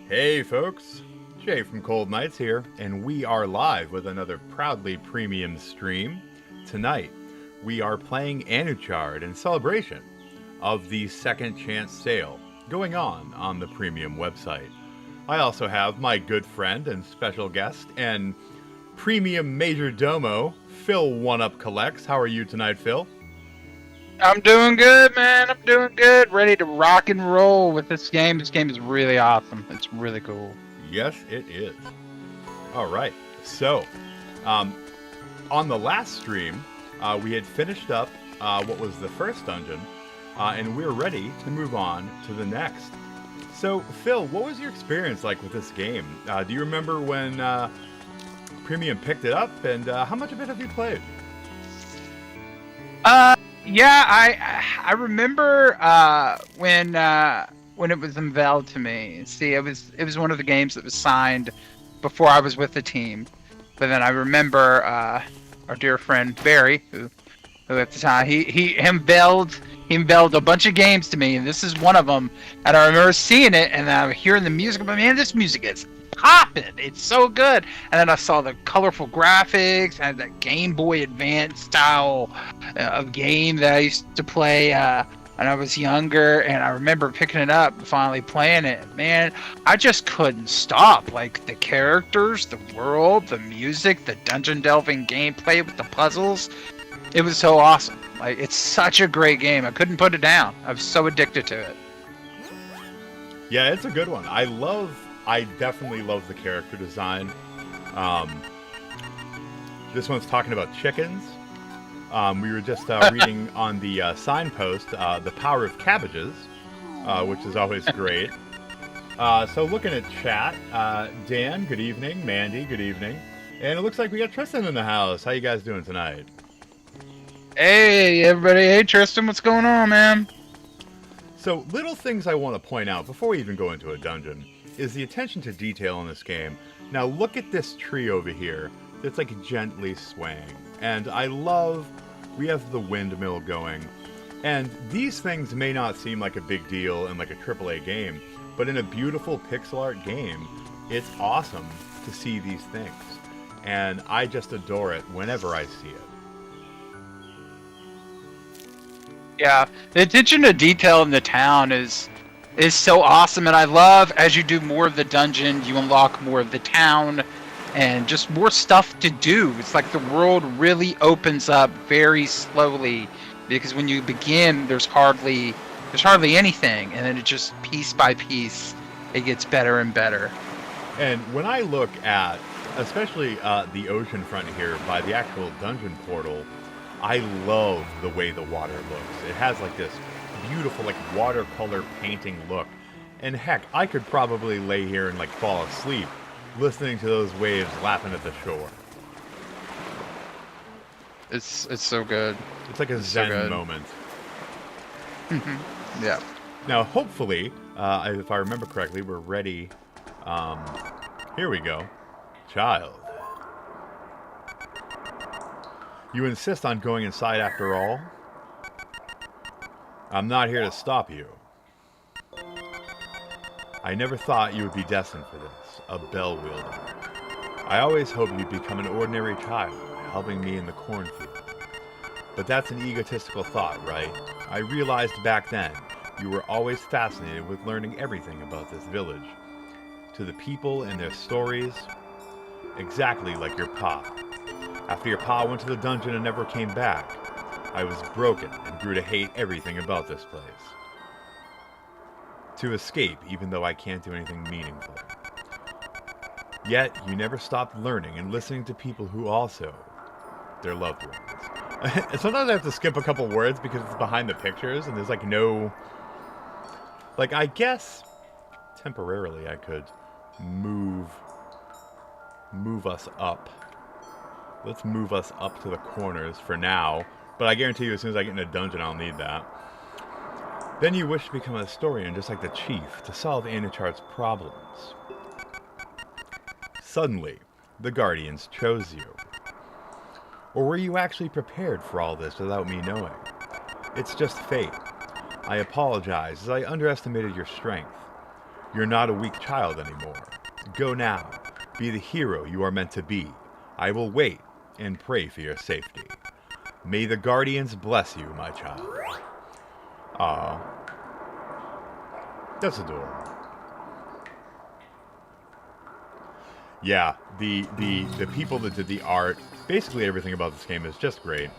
Hey folks, Jay from Cold Nights here, and we are live with another proudly premium stream. Tonight, we are playing Anuchard in celebration of the second chance sale going on the premium website. I also have my good friend and special guest and premium major domo, Phil One Up Collects. How are you tonight, Phil? I'm doing good, man. I'm doing good. Ready to rock and roll with this game. This game is really awesome. It's really cool. Yes, it is. All right. So, on the last stream, we had finished up what was the first dungeon, and we're ready to move on to the next. So, Phil, what was your experience like with this game? Do you remember when Premium picked it up, and how much of it have you played? Yeah, I remember when it was unveiled to me. See, it was one of the games that was signed before I was with the team. But then I remember our dear friend Barry, who at the time he unveiled a bunch of games to me, and this is one of them. And I remember seeing it, and I'm hearing the music. But man, this music is popping! It's so good. And then I saw the colorful graphics and that Game Boy Advance style of game that I used to play when I was younger. And I remember picking it up, and finally playing it. Man, I just couldn't stop. Like the characters, the world, the music, the dungeon delving gameplay with the puzzles. It was so awesome. Like, it's such a great game. I couldn't put it down. I was so addicted to it. Yeah, it's a good one. I definitely love the character design. This one's talking about chickens. We were just reading on the signpost, The Power of Cabbages, which is always great. So looking at chat, Dan, good evening. Mandy, good evening. And it looks like we got Tristan in the house. How you guys doing tonight? Hey, everybody. Hey, Tristan. What's going on, man? So, little things I want to point out before we even go into a dungeon is the attention to detail in this game. Now, look at this tree over here that's like gently swaying. And I love, we have the windmill going. And these things may not seem like a big deal in like a AAA game, but in a beautiful pixel art game, it's awesome to see these things. And I just adore it whenever I see it. Yeah, the attention to detail in the town is so awesome, and I love as you do more of the dungeon, you unlock more of the town, and just more stuff to do. It's like the world really opens up very slowly, because when you begin, there's hardly anything, and then it just piece by piece, it gets better and better. And when I look at, especially the ocean front here by the actual dungeon portal, I love the way the water looks. It has like this beautiful like watercolor painting look. And heck, I could probably lay here and like fall asleep listening to those waves lapping at the shore. It's so good. It's like a zen moment. Yeah. Now, hopefully, if I remember correctly, we're ready. Here we go. Child. You insist on going inside after all? I'm not here to stop you. I never thought you would be destined for this, a bell wielder. I always hoped you'd become an ordinary child, helping me in the cornfield. But that's an egotistical thought, right? I realized back then you were always fascinated with learning everything about this village. To the people and their stories, exactly like your pa. After your pa went to the dungeon and never came back, I was broken and grew to hate everything about this place. To escape, even though I can't do anything meaningful. Yet, you never stopped learning and listening to people who also, their loved ones. Sometimes I have to skip a couple words because it's behind the pictures and there's like no... Like, I guess, temporarily I could move us up. Let's move us up to the corners for now. But I guarantee you as soon as I get in a dungeon, I'll need that. Then you wish to become a historian just like the chief to solve Anuchard's problems. Suddenly, the Guardians chose you. Or were you actually prepared for all this without me knowing? It's just fate. I apologize as I underestimated your strength. You're not a weak child anymore. Go now. Be the hero you are meant to be. I will wait and pray for your safety. May the guardians bless you, my child. Aw. That's adorable. Yeah, the people that did the art, basically everything about this game is just great.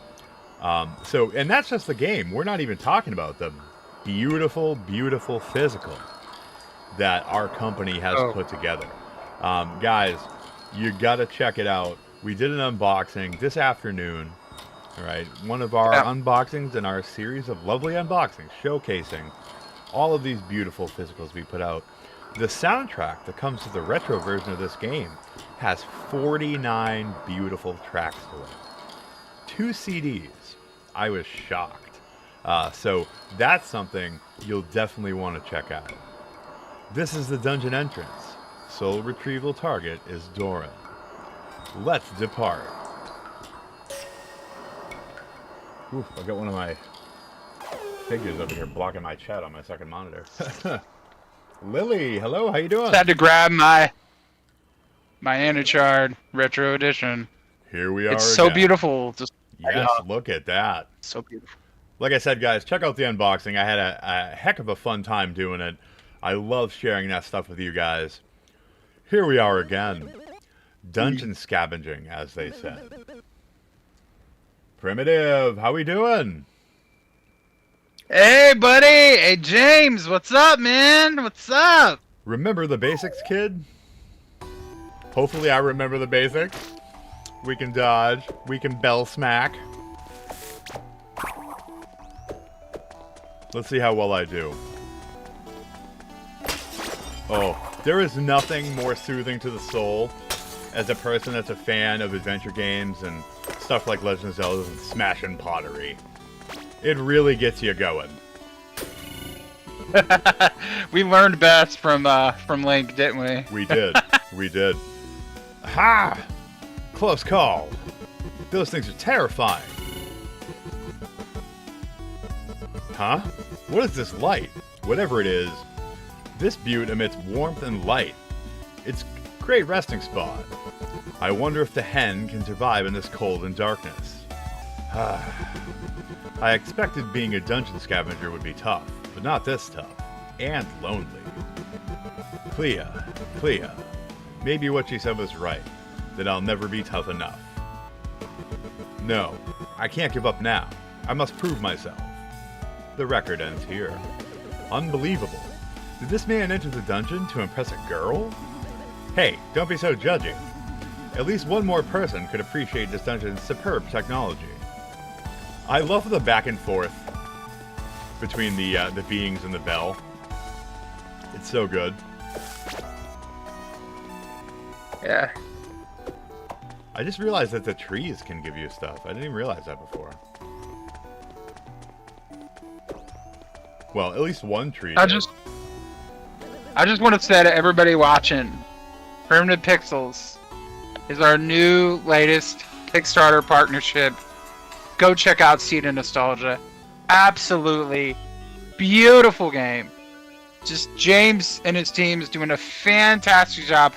And that's just the game. We're not even talking about the beautiful, beautiful physical that our company has put together. Guys, you gotta check it out. We did an unboxing this afternoon. All right, one of our unboxings in our series of lovely unboxings showcasing all of these beautiful physicals we put out. The soundtrack that comes to the retro version of this game has 49 beautiful tracks to it. 2 CDs. I was shocked. So that's something you'll definitely want to check out. This is the dungeon entrance. Soul retrieval target is Doran. Let's depart. Oof, I got one of my figures over here blocking my chat on my second monitor. Lily, hello, how you doing? Had to grab my Anuchard retro edition. Here we are. It's so beautiful. Just yes, look at that. So beautiful. Like I said, guys, check out the unboxing. I had a heck of a fun time doing it. I love sharing that stuff with you guys. Here we are again. Dungeon scavenging, as they said. Primitive, how we doing? Hey, buddy! Hey, James! What's up, man? What's up? Remember the basics, kid? Hopefully I remember the basics. We can dodge. We can bell smack. Let's see how well I do. Oh, there is nothing more soothing to the soul as a person that's a fan of adventure games and stuff like Legend of Zelda and smashing pottery. It really gets you going. We learned best from Link, didn't we? We did. We did. Ha! Close call. Those things are terrifying. Huh? What is this light? Whatever it is, this butte emits warmth and light. It's a great resting spot. I wonder if the hen can survive in this cold and darkness. I expected being a dungeon scavenger would be tough, but not this tough. And lonely. Clea. Maybe what she said was right, that I'll never be tough enough. No, I can't give up now. I must prove myself. The record ends here. Unbelievable. Did this man enter the dungeon to impress a girl? Hey, don't be so judgy. At least one more person could appreciate this dungeon's superb technology. I love the back and forth between the beings and the bell. It's so good. Yeah. I just realized that the trees can give you stuff. I didn't even realize that before. Well, at least one tree I did. just want to say to everybody watching, Primitive Pixels is our new latest Kickstarter partnership. Go check out Seed of Nostalgia. Absolutely beautiful game. Just James and his team is doing a fantastic job.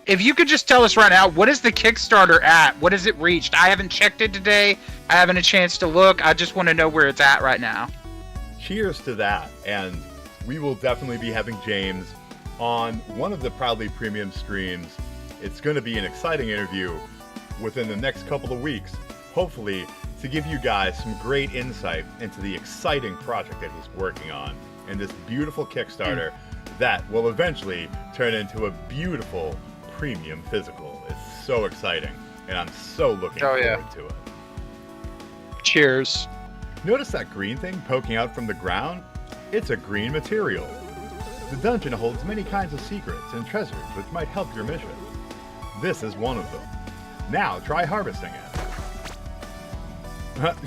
If you could just tell us right now, what is the Kickstarter at? What has it reached? I haven't checked it today. I haven't a chance to look. I just want to know where it's at right now. Cheers to that. And we will definitely be having James on one of the Proudly Premium streams. It's going to be an exciting interview within the next couple of weeks, hopefully to give you guys some great insight into the exciting project that he's working on and this beautiful Kickstarter that will eventually turn into a beautiful premium physical. It's so exciting, and I'm so looking forward to it. Cheers. Notice that green thing poking out from the ground? It's a green material. The dungeon holds many kinds of secrets and treasures which might help your mission. This is one of them. Now try harvesting it.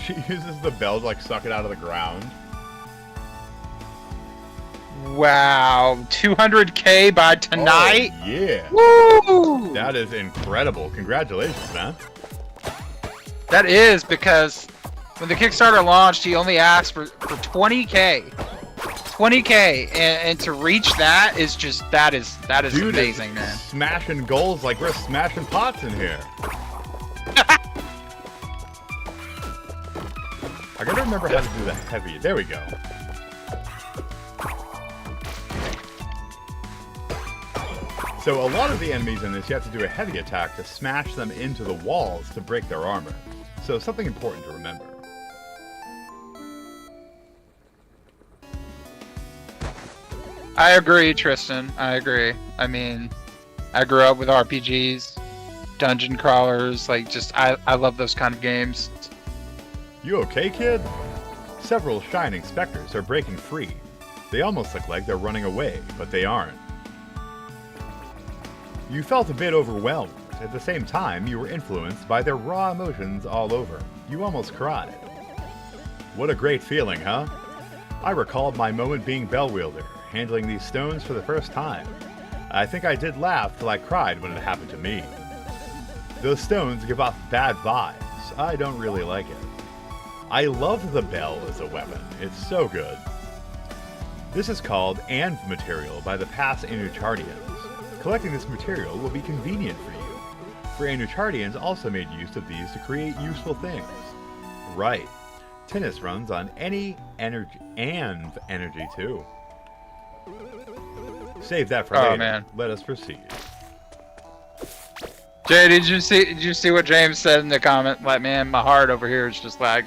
She uses the bell to like suck it out of the ground. Wow, 200K by tonight? Oh, yeah. Woo! That is incredible. Congratulations, man. That is because when the Kickstarter launched, he only asked for 20K. 20K, and to reach that is just that is Dude, amazing, man. Smashing goals like we're smashing pots in here. I gotta remember how to do the heavy. There we go. So a lot of the enemies in this, you have to do a heavy attack to smash them into the walls to break their armor. So something important to remember. I agree, Tristan. I agree. I mean, I grew up with RPGs, dungeon crawlers, like just I love those kind of games. You okay, kid? Several shining specters are breaking free. They almost look like they're running away, but they aren't. You felt a bit overwhelmed. At the same time, you were influenced by their raw emotions all over. You almost cried. What a great feeling, huh? I recalled my moment being Bellwielder, handling these stones for the first time. I think I did laugh till I cried when it happened to me. Those stones give off bad vibes. I don't really like it. I love the bell as a weapon. It's so good. This is called Anv material by the past Anuchardians. Collecting this material will be convenient for you, for Anuchardians also made use of these to create useful things. Right. Tennis runs on any energy, Anv energy too. Save that for later. Man. Let us proceed. Jay, did you see what James said in the comment? Like, man, my heart over here is just like,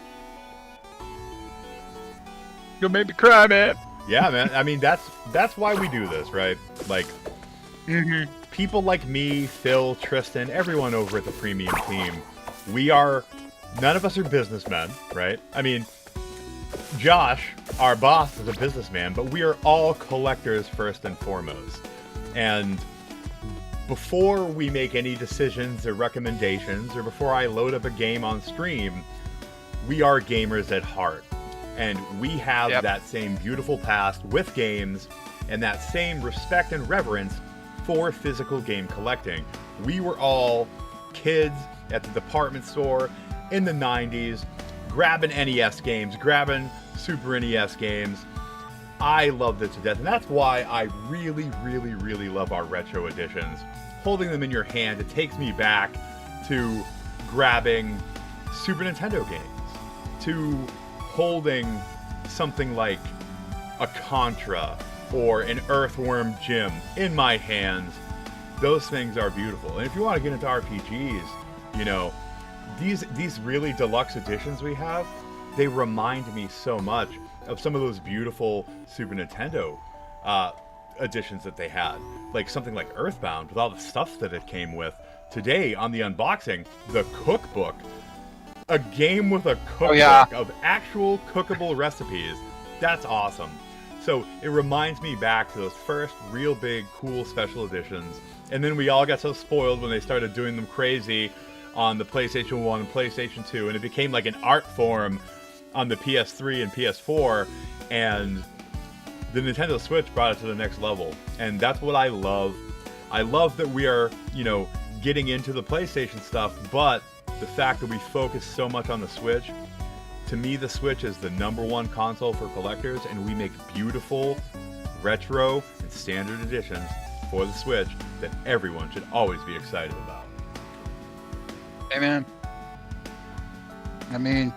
you'll make me cry, man. Yeah, man. I mean, that's why we do this, right? Like, people like me, Phil, Tristan, everyone over at the premium team, none of us are businessmen, right? I mean, Josh, our boss, is a businessman, but we are all collectors first and foremost. And before we make any decisions or recommendations, or before I load up a game on stream, we are gamers at heart. And we have that same beautiful past with games, and that same respect and reverence for physical game collecting. We were all kids at the department store in the 90s, grabbing NES games, grabbing Super NES games. I loved it to death, and that's why I really, really, really love our retro editions. Holding them in your hand, it takes me back to grabbing Super Nintendo games, to holding something like a Contra or an Earthworm Jim in my hands. Those things are beautiful. And if you want to get into RPGs, you know, these really deluxe editions we have, they remind me so much of some of those beautiful Super Nintendo editions that they had. Like something like Earthbound with all the stuff that it came with. Today on the unboxing, the cookbook. A game with a cookbook of actual cookable recipes. That's awesome. So it reminds me back to those first real big, cool special editions. And then we all got so spoiled when they started doing them crazy on the PlayStation 1 and PlayStation 2. And it became like an art form on the PS3 and PS4. And the Nintendo Switch brought it to the next level. And that's what I love. I love that we are, you know, getting into the PlayStation stuff, but the fact that we focus so much on the Switch, to me the Switch is the #1 console for collectors, and we make beautiful retro and standard editions for the Switch that everyone should always be excited about. Hey man, I mean,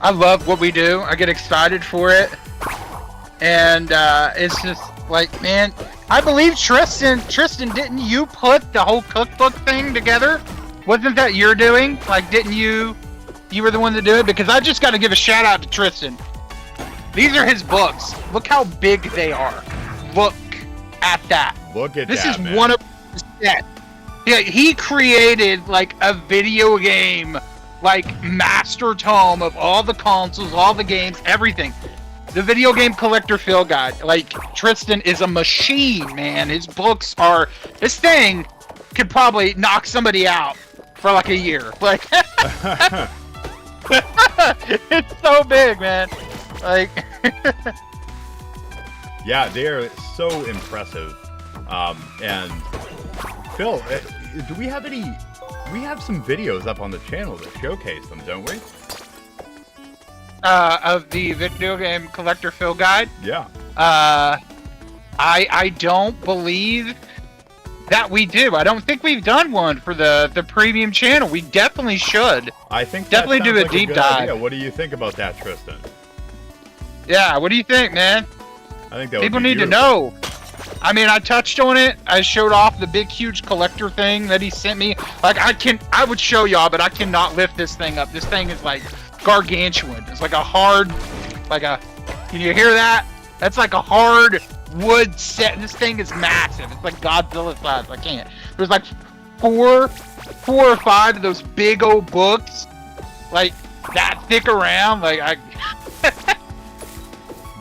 I love what we do. I get excited for it, and it's just like, man, I believe Tristan, didn't you put the whole cookbook thing together? Wasn't that you're doing? Like, didn't you were the one to do it? Because I just got to give a shout out to Tristan. These are his books. Look how big they are. Look at that. Look at this that, is man. One of his set. Yeah, he created like a video game, like master tome of all the consoles, all the games, everything. The video game collector Phil guide. Like, Tristan is a machine, man. His books are, this thing could probably knock somebody out for like a year. Like, it's so big, man. Like, yeah, they're so impressive. And Phil, do we have any? We have some videos up on the channel that showcase them, don't we? Of the video game collector Phil guide. Yeah. I don't believe that we do. I don't think we've done one for the premium channel. We definitely should. I think definitely that do a sounds like deep good dive. idea. What do you think about that, Tristan? Yeah, what do you think, man? I think that People would be need to beautiful. know. I mean, I touched on it. I showed off the big, huge collector thing that he sent me. Like, I would show y'all, but I cannot lift this thing up. This thing is like gargantuan. It's like a hard, can you hear that? That's like a hard wood set. This thing is massive. It's like Godzilla size. I can't. There's like four or five of those big old books, like that thick around. Like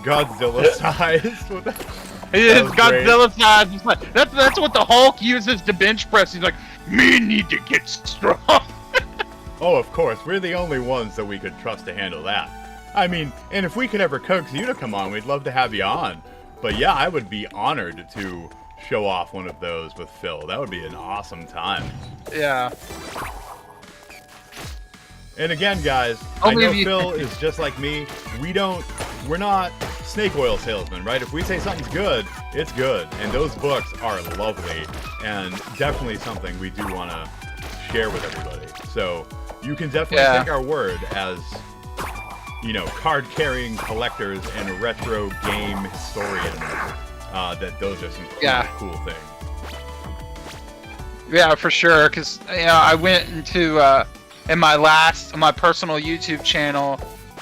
Godzilla size. What the- it is was great. Godzilla size. It's like, that's what the Hulk uses to bench press. He's like, me need to get strong. Oh, of course. We're the only ones that we could trust to handle that. I mean, and if we could ever coax you to come on, we'd love to have you on. But yeah, I would be honored to show off one of those with Phil. That would be an awesome time. Yeah. And again, guys, Only I know if you- Phil is just like me. We're not snake oil salesmen, right? If we say something's good, it's good. And those books are lovely and definitely something we do want to share with everybody. So you can definitely take our word as, you know, card-carrying collectors and retro game historians, that those are some cool things. Yeah, for sure. Because I went into on my personal YouTube channel,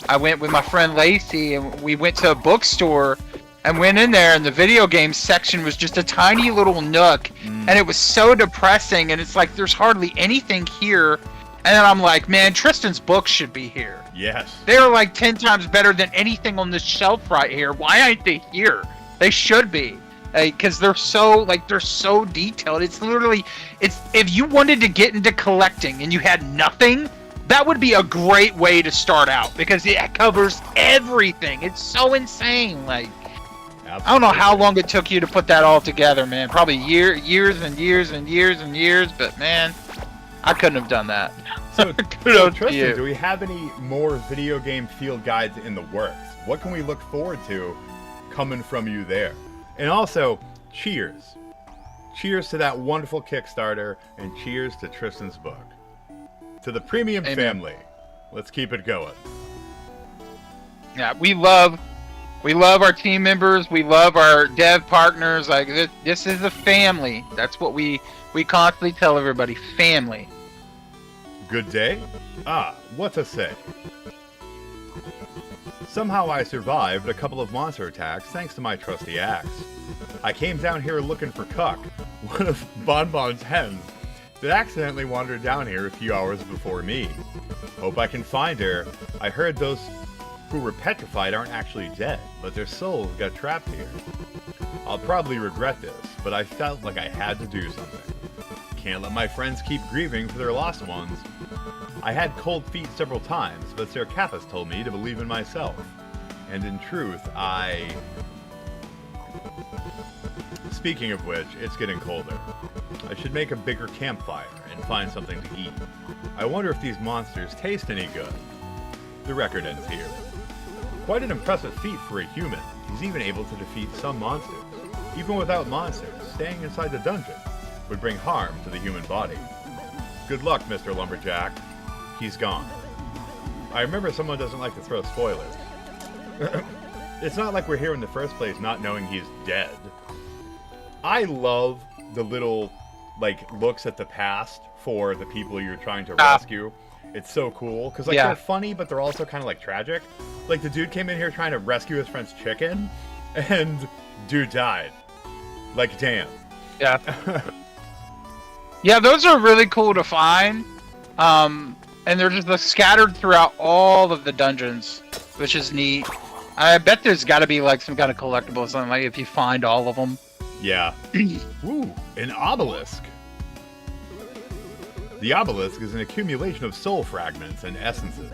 I went with my friend Lacey, and we went to a bookstore and went in there, and the video game section was just a tiny little nook, and it was so depressing. And it's like there's hardly anything here. And then I'm like, man, Tristan's books should be here. Yes. They're like 10 times better than anything on this shelf right here. Why aren't they here? They should be. Because they're so detailed. It's literally, if you wanted to get into collecting and you had nothing, that would be a great way to start out, because it covers everything. It's so insane. Like, Absolutely. I don't know how long it took you to put that all together, man. Probably years and years and years and years, but man, I couldn't have done that. So, Kudos to Tristan, you. do we have any more video game field guides in the works? What can we look forward to coming from you there? And also, cheers. Cheers to that wonderful Kickstarter, and cheers to Tristan's book. To the premium Amen. family. Let's keep it going. Yeah, we love our team members. We love our dev partners. Like, this is a family. That's what we constantly tell everybody. Family. Good day? Ah, what to say? Somehow I survived a couple of monster attacks thanks to my trusty axe. I came down here looking for Cuck, one of Bonbon's hens, that accidentally wandered down here a few hours before me. Hope I can find her. I heard those who were petrified aren't actually dead, but their souls got trapped here. I'll probably regret this, but I felt like I had to do something. Can't let my friends keep grieving for their lost ones. I had cold feet several times, but Sir Cathas told me to believe in myself. And in truth, Speaking of which, it's getting colder. I should make a bigger campfire and find something to eat. I wonder if these monsters taste any good. The record ends here. Quite an impressive feat for a human. He's even able to defeat some monsters. Even without monsters, staying inside the dungeon would bring harm to the human body. Good luck, Mr. Lumberjack. He's gone. I remember someone doesn't like to throw spoilers. It's not like we're here in the first place not knowing he's dead. I love the little, looks at the past for the people you're trying to rescue. It's so cool, because, they're funny, but they're also kind of, tragic. Like, the dude came in here trying to rescue his friend's chicken, and dude died. Like, damn. Yeah. Yeah, those are really cool to find. And they're just scattered throughout all of the dungeons, which is neat. I bet there's got to be some kind of collectible or something, if you find all of them. Yeah. Ooh, an obelisk. The obelisk is an accumulation of soul fragments and essences.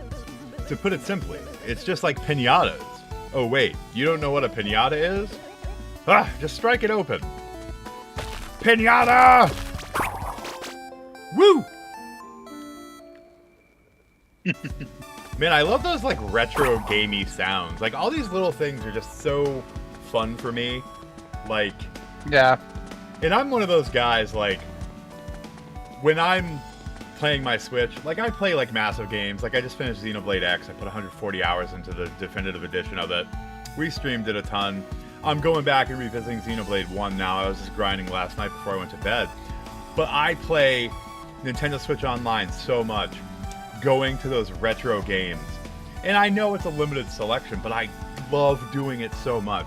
To put it simply, it's just like piñatas. Oh wait, you don't know what a piñata is? Ah, just strike it open. Piñata! Woo! Man, I love those retro gamey sounds. All these little things are just so fun for me. Like, Yeah. and I'm one of those guys, like, when I'm playing my Switch, like, I play, like, massive games. Like, I just finished Xenoblade X. I put 140 hours into the definitive edition of it. We streamed it a ton. I'm going back and revisiting Xenoblade 1 now. I was just grinding last night before I went to bed. But I play Nintendo Switch Online so much, going to those retro games. And I know it's a limited selection, but I love doing it so much.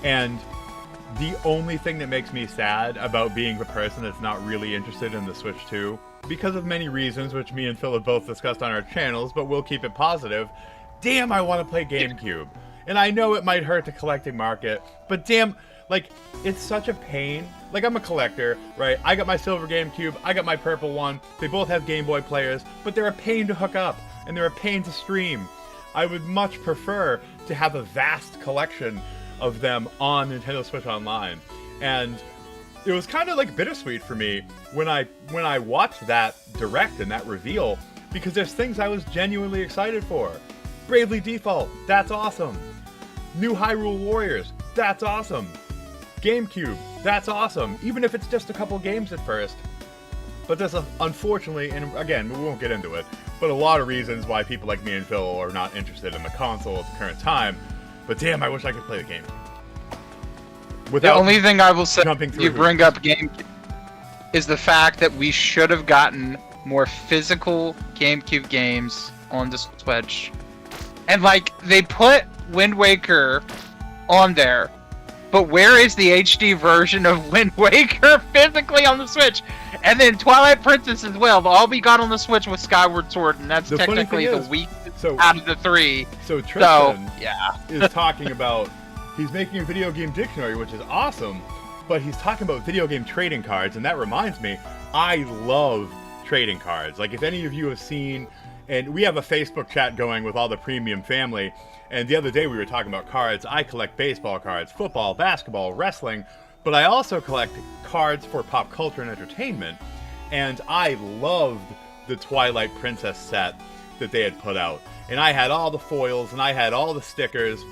And the only thing that makes me sad about being the person that's not really interested in the Switch 2, because of many reasons, which me and Phil have both discussed on our channels, but we'll keep it positive, damn, I want to play GameCube. And I know it might hurt the collecting market, but damn, like, it's such a pain. Like, I'm a collector, right? I got my silver GameCube, I got my purple one. They both have Game Boy players, but they're a pain to hook up, and they're a pain to stream. I would much prefer to have a vast collection of them on Nintendo Switch Online. And it was kind of like bittersweet for me when I watched that direct and that reveal, because there's things I was genuinely excited for. Bravely Default, that's awesome. New Hyrule Warriors, that's awesome. GameCube, that's awesome, even if it's just a couple games at first. But there's unfortunately, and again, we won't get into it, but a lot of reasons why people like me and Phil are not interested in the console at the current time. But damn, I wish I could play the game. The only thing I will say, you bring up GameCube, is the fact that we should have gotten more physical GameCube games on the Switch. And, like, they put Wind Waker on there, but where is the HD version of Wind Waker physically on the Switch? And then Twilight Princess as well. All we got on the Switch was Skyward Sword, and that's technically the weakest out of the three. So Tristan yeah. is talking about, he's making a video game dictionary, which is awesome, but he's talking about video game trading cards, and that reminds me, I love trading cards. Like, if any of you have seen, and we have a Facebook chat going with all the premium family, and the other day we were talking about cards. I collect baseball cards, football, basketball, wrestling, but I also collect cards for pop culture and entertainment, and I loved the Twilight Princess set that they had put out. And I had all the foils, and I had all the stickers.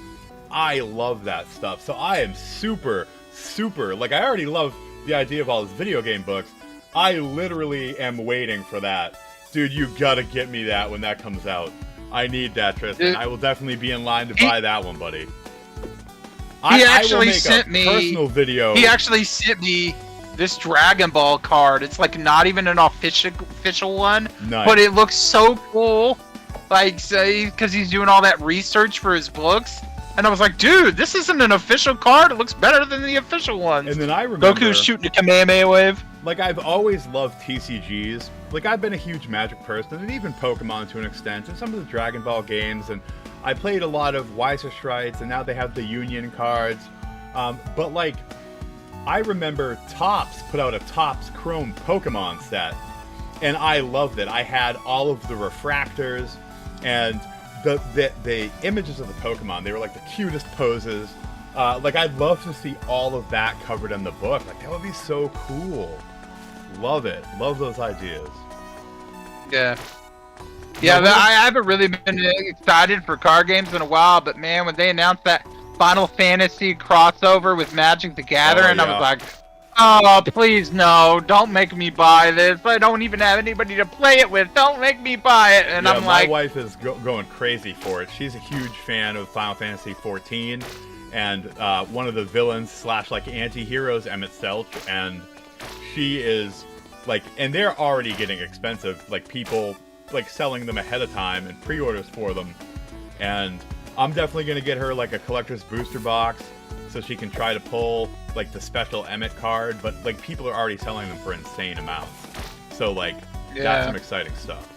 I love that stuff. So I am super, like, I already love the idea of all these video game books. I literally am waiting for that. Dude, you gotta get me that when that comes out. I need that, Tristan. I will definitely be in line to buy that one, buddy. He actually sent me personal video. He actually sent me this Dragon Ball card. It's like not even an official one, nice. But it looks so cool. Like, because he's doing all that research for his books, and I was like, dude, this isn't an official card. It looks better than the official ones. And then I remember Goku's shooting a Kamehameha wave. Like, I've always loved TCGs. Like, I've been a huge Magic person, and even Pokemon to an extent, and some of the Dragon Ball games, and I played a lot of Weiser Strides, and now they have the Union cards. But, like, I remember Topps put out a Topps Chrome Pokemon set, and I loved it. I had all of the refractors, and the images of the Pokemon. They were, like, the cutest poses. Like, I'd love to see all of that covered in the book. Like, that would be so cool. Love it. Love those ideas. Yeah. Yeah, I haven't really been excited for card games in a while, but man, when they announced that Final Fantasy crossover with Magic the Gathering, I was like, oh, please no, don't make me buy this. I don't even have anybody to play it with. Don't make me buy it. And I'm like... my wife is going crazy for it. She's a huge fan of Final Fantasy 14, and one of the villains / like anti-heroes, Emmett Selch, and she is like, and they're already getting expensive, like people like selling them ahead of time and pre-orders for them, and I'm definitely gonna get her like a collector's booster box so she can try to pull like the special Emmett card, but like people are already selling them for insane amounts, so like that's some exciting stuff.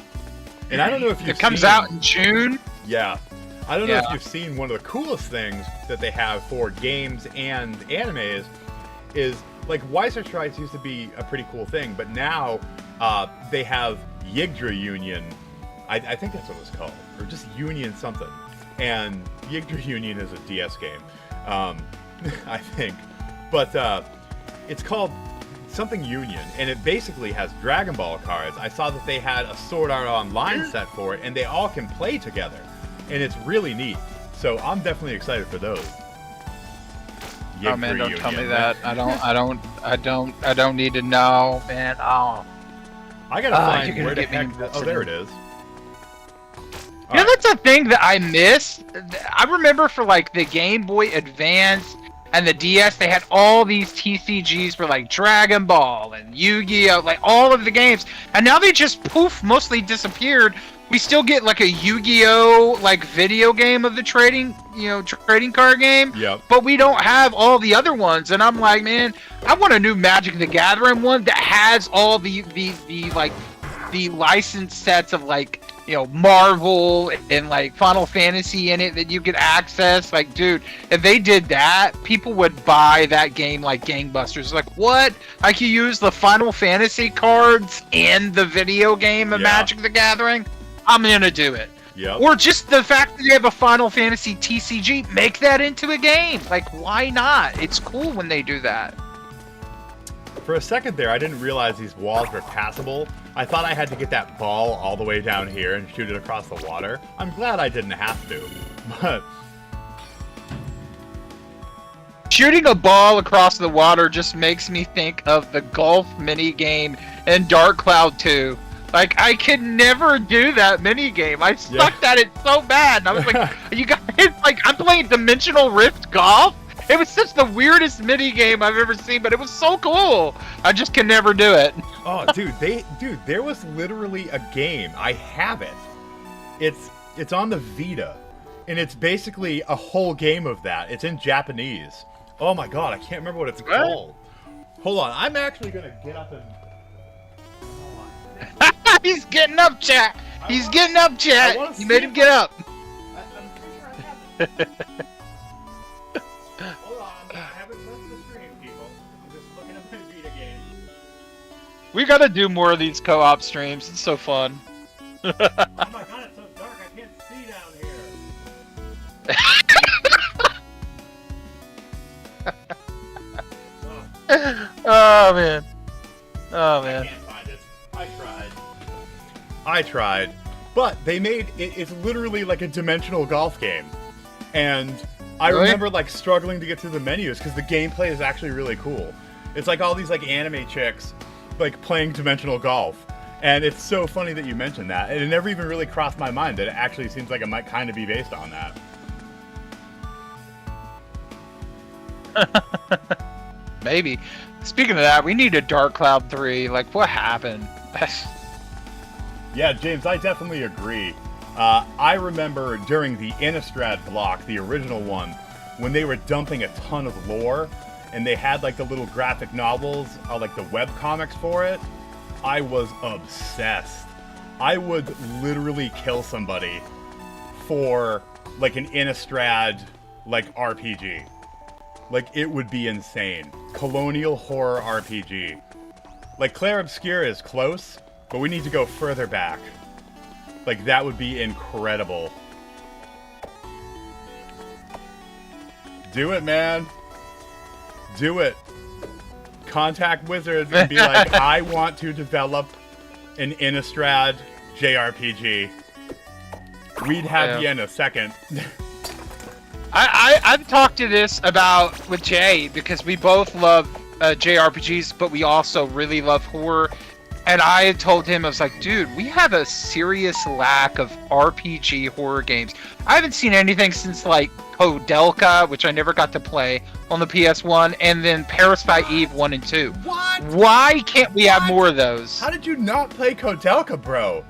And I don't know if you've it comes out in June. Yeah, I don't know if you've seen one of the coolest things that they have for games and animes is like Weiser Strides used to be a pretty cool thing, but now they have Yggdra Union. I think that's what it was called, or just Union something. And Yggdra Union is a DS game, I think. But it's called something Union, and it basically has Dragon Ball cards. I saw that they had a Sword Art Online set for it, and they all can play together. And it's really neat. So I'm definitely excited for those. Yig Oh man, don't tell me reunion. that. I don't need to know, man. Oh. I gotta you're find gonna where the get me heck. invested Oh, there in- it is. You know, that's a thing that I miss. I remember for like the Game Boy Advance and the DS, they had all these TCGs for like Dragon Ball and Yu-Gi-Oh, like all of the games, and now they just poof, mostly disappeared. We still get like a Yu-Gi-Oh like video game of the trading, trading card game, Yep. but we don't have all the other ones. And I'm like, man, I want a new Magic the Gathering one that has all the like the licensed sets of like Marvel and like Final Fantasy in it that you could access. Like, dude, if they did that, people would buy that game like gangbusters. Like, what? I could use the Final Fantasy cards in the video game of Yeah. Magic the Gathering? I'm gonna do it. Yep. Or just the fact that they have a Final Fantasy TCG, make that into a game. Like, why not? It's cool when they do that. For a second there, I didn't realize these walls were passable. I thought I had to get that ball all the way down here and shoot it across the water. I'm glad I didn't have to. But Shooting a ball across the water just makes me think of the golf mini game in Dark Cloud 2. Like, I could never do that mini game. I sucked at it so bad. And I was like, you guys, like, I'm playing Dimensional Rift Golf? It was such the weirdest mini game I've ever seen, but it was so cool. I just can never do it. oh, dude, there was literally a game. I have it. It's on the Vita, and it's basically a whole game of that. It's in Japanese. Oh my god, I can't remember what it's called. Hold on, I'm actually gonna get up and. He's getting up, chat. He's getting up, chat. You made him get up. I'm pretty sure I have it. Hold on, I haven't left the stream, people. I'm just looking at my Vita game. We gotta do more of these co-op streams. It's so fun. Oh my god, it's so dark, I can't see down here. Oh man. Oh I man. can't find it. I tried. But they made it, it's literally like a dimensional golf game. And I Really? remember like struggling to get through the menus because the gameplay is actually really cool. It's like all these like anime chicks like playing dimensional golf. And it's so funny that you mentioned that. And it never even really crossed my mind that it actually seems like it might kind of be based on that. Maybe. Speaking of that, we need a Dark Cloud 3. Like, what happened? Yeah, James, I definitely agree. I remember during the Innistrad block, the original one, when they were dumping a ton of lore, and they had like the little graphic novels, like the web comics for it. I was obsessed. I would literally kill somebody for like an Innistrad like RPG. Like, it would be insane. Colonial horror RPG. Like, Clair Obscur is close, but we need to go further back. Like, that would be incredible. Do it, man. Do it. Contact Wizards and be like, I want to develop an Innistrad JRPG. We'd have you in a second. I've talked to this about with Jay because we both love JRPGs, but we also really love horror. And I had told him, I was like, dude, we have a serious lack of RPG horror games. I haven't seen anything since like Kodelka, which I never got to play on the PS1, and then Paris by Eve 1 and 2. What? Why can't we have more of those? How did you not play Kodelka, bro?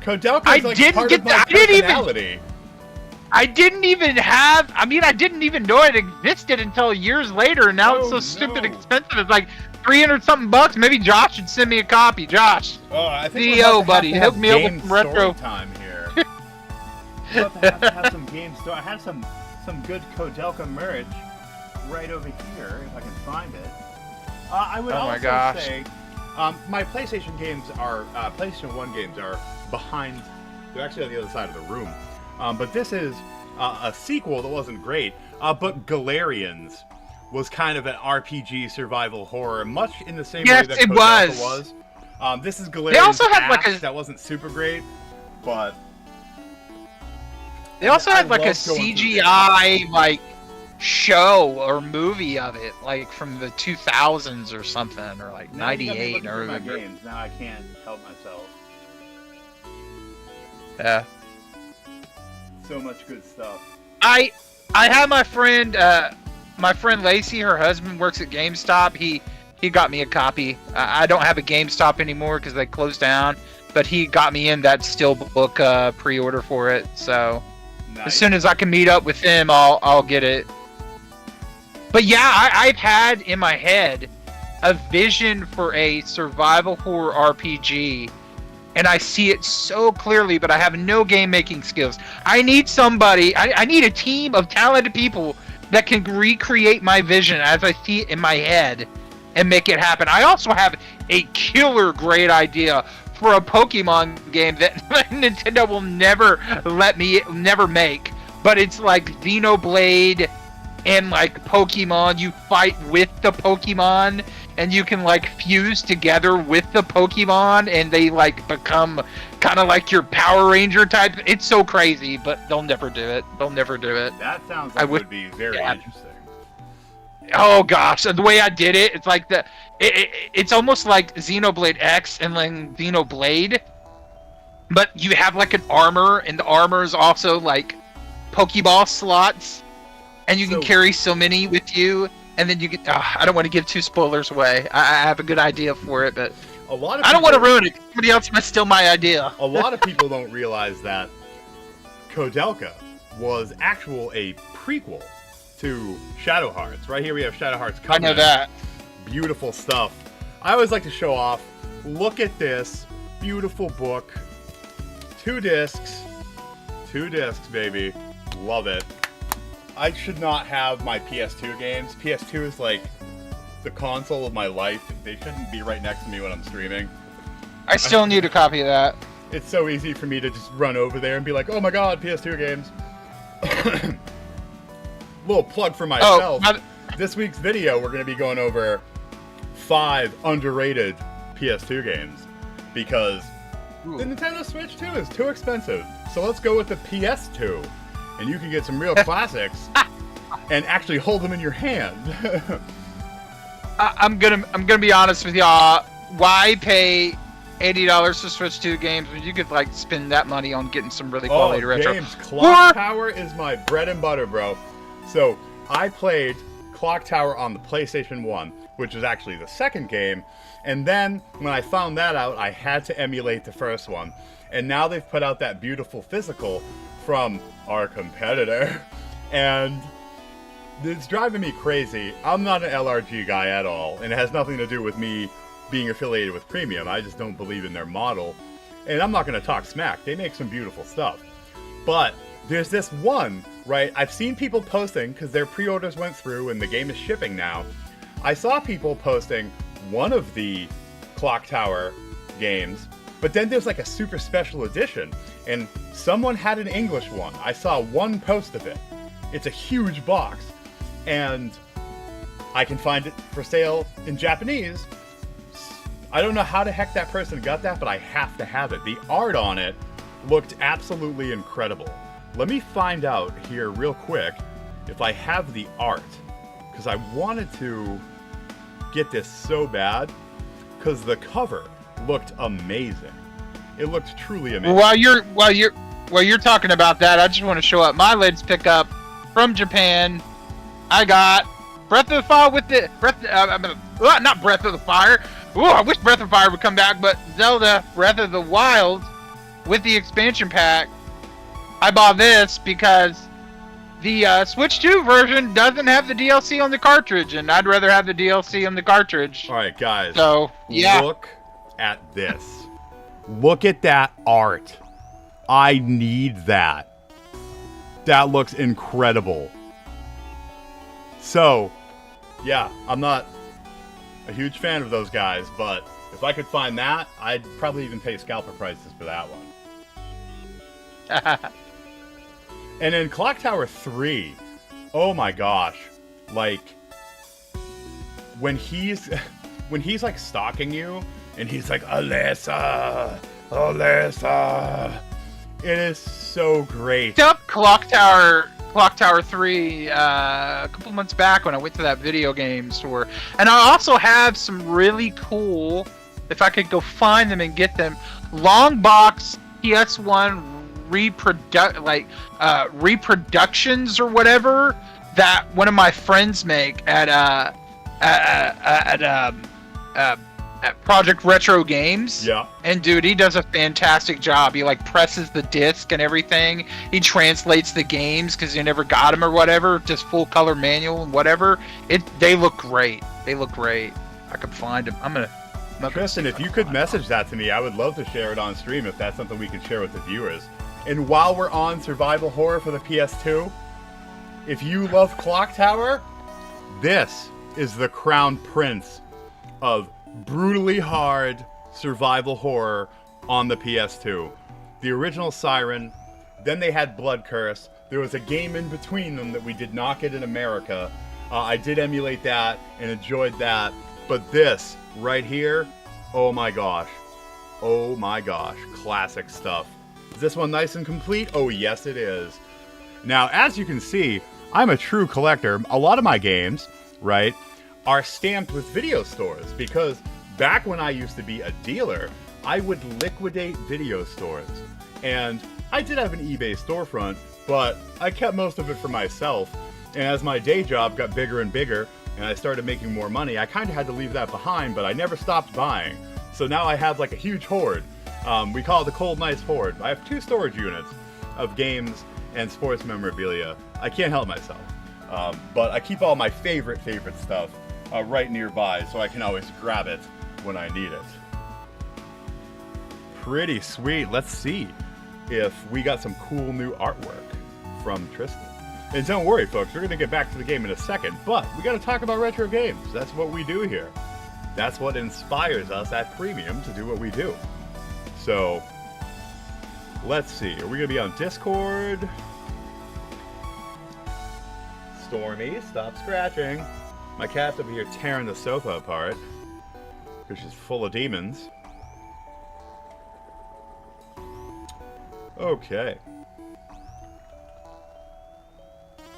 Kodelka I is like didn't part get of my that- I didn't even- personality. I didn't even know it existed until years later, and now it's so Oh, stupid no. expensive. It's like 300 something bucks. Maybe Josh should send me a copy. Josh. Oh, I think CEO, we're about to buddy, have to hook have me up with game some retro. story time here. We're about to have some game story. I have some good Kodelka merch right over here, if I can find it. I would Oh my also gosh. say, my PlayStation games are PlayStation 1 games are behind. They're actually on the other side of the room. But this is a sequel that wasn't great. But Galarians was kind of an RPG survival horror, much in the same way Yes, that it Kodelka was. was. This is Galarians. They also had, like, Axe. a- That wasn't super great, but They also I had like a love going through CGI like show or movie of it, like from the 2000s or something, or like Now you got me 98 looking or through my games. Now I can't help myself. yeah. So much good stuff. I had my friend Lacey, her husband works at GameStop. He got me a copy. I don't have a GameStop anymore because they closed down, but he got me in that Steelbook pre-order for it. So Nice. as soon as I can meet up with him, I'll get it. But yeah, I've had in my head a vision for a survival horror RPG, and I see it so clearly, but I have no game making skills. I need somebody, I need a team of talented people that can recreate my vision as I see it in my head and make it happen. I also have a killer great idea for a Pokemon game that Nintendo will never make. But it's like Xenoblade and like Pokemon. You fight with the Pokemon and you can like fuse together with the Pokemon and they like become kind of like your Power Ranger type. It's so crazy, but they'll never do it. That sounds like it would be very interesting. Oh gosh, the way I did it, it's like it's almost like Xenoblade X and then Xenoblade, but you have like an armor, and the armor is also like Pokeball slots, and you can carry so many with you, and then you get. I don't want to give two spoilers away. I have a good idea for it, but a lot of I don't want to ruin it. Somebody else might steal my idea. A lot of people don't realize that Kodelka was a prequel to Shadow Hearts. Right here we have Shadow Hearts Covenant. I know that. Beautiful stuff. I always like to show off. Look at this beautiful book. 2 discs. 2 discs, baby. Love it. I should not have my PS2 games. PS2 is like the console of my life. They shouldn't be right next to me when I'm streaming. I still need a copy of that. It's so easy for me to just run over there and be like, oh my god, PS2 games. Little plug for myself. This week's video, we're going to be going over 5 underrated PS2 games because the Nintendo Switch 2 is too expensive. So let's go with the PS2, and you can get some real classics and actually hold them in your hand. I'm gonna be honest with y'all. Why pay $80 to Switch 2 games when you could like spend that money on getting some really quality retro? Games. Clock Tower is my bread and butter, bro. So I played Clock Tower on the PlayStation 1, which is actually the second game. And then when I found that out, I had to emulate the first one. And now they've put out that beautiful physical from our competitor. And it's driving me crazy. I'm not an LRG guy at all. And it has nothing to do with me being affiliated with Premium. I just don't believe in their model. And I'm not going to talk smack. They make some beautiful stuff. But there's this one, right? I've seen people posting, because their pre-orders went through and the game is shipping now. I saw people posting one of the Clock Tower games, but then there's like a super special edition, and someone had an English one. I saw one post of it. It's a huge box, and I can find it for sale in Japanese. I don't know how the heck that person got that, but I have to have it. The art on it looked absolutely incredible. Let me find out here real quick if I have the art, because I wanted to get this so bad, because the cover looked amazing. It looked truly amazing. While you're talking about that, I just want to show up my latest pickup from Japan. I got Breath of the Fire with the not Breath of the Fire. Ooh, I wish Breath of the Fire would come back, but Zelda Breath of the Wild with the expansion pack. I bought this because the Switch 2 version doesn't have the DLC on the cartridge, and I'd rather have the DLC on the cartridge. All right, guys. So, yeah. Look at this. Look at that art. I need that. That looks incredible. So, yeah, I'm not a huge fan of those guys, but if I could find that, I'd probably even pay scalper prices for that one. And in Clock Tower 3, oh my gosh, like when he's like stalking you and he's like, Alyssa, it is so great. Up Clock Tower Clock Tower 3 a couple months back when I went to that video game store. And I also have some really cool, if I could go find them and get them, long box PS1 reproductions or whatever that one of my friends make at Project Retro Games. Yeah. And dude, he does a fantastic job. He like presses the disc and everything. He translates the games because he never got them or whatever. Just full color manual and whatever. They look great. They look great. I could find them. I'm gonna Tristan, if you could message that to me, I would love to share it on stream if that's something we can share with the viewers. And while we're on survival horror for the PS2, if you love Clock Tower, this is the crown prince of brutally hard survival horror on the PS2. The original Siren, then they had Blood Curse. There was a game in between them that we did not get in America. I did emulate that and enjoyed that. But this right here, oh my gosh. Oh my gosh. Classic stuff. Is this one nice and complete? Oh yes it is. Now, as you can see, I'm a true collector. A lot of my games, right, are stamped with video stores because back when I used to be a dealer, I would liquidate video stores. And I did have an eBay storefront, but I kept most of it for myself. And as my day job got bigger and bigger and I started making more money, I kind of had to leave that behind, but I never stopped buying. So now I have like a huge hoard. We call it the Cold Nice Hoard. I have 2 storage units of games and sports memorabilia. I can't help myself. But I keep all my favorite stuff right nearby so I can always grab it when I need it. Pretty sweet. Let's see if we got some cool new artwork from Tristan. And don't worry, folks, we're going to get back to the game in a second, but we got to talk about retro games. That's what we do here. That's what inspires us at Premium to do what we do. So, let's see. Are we going to be on Discord? Stormy, stop scratching. My cat's over here tearing the sofa apart because she's full of demons. Okay.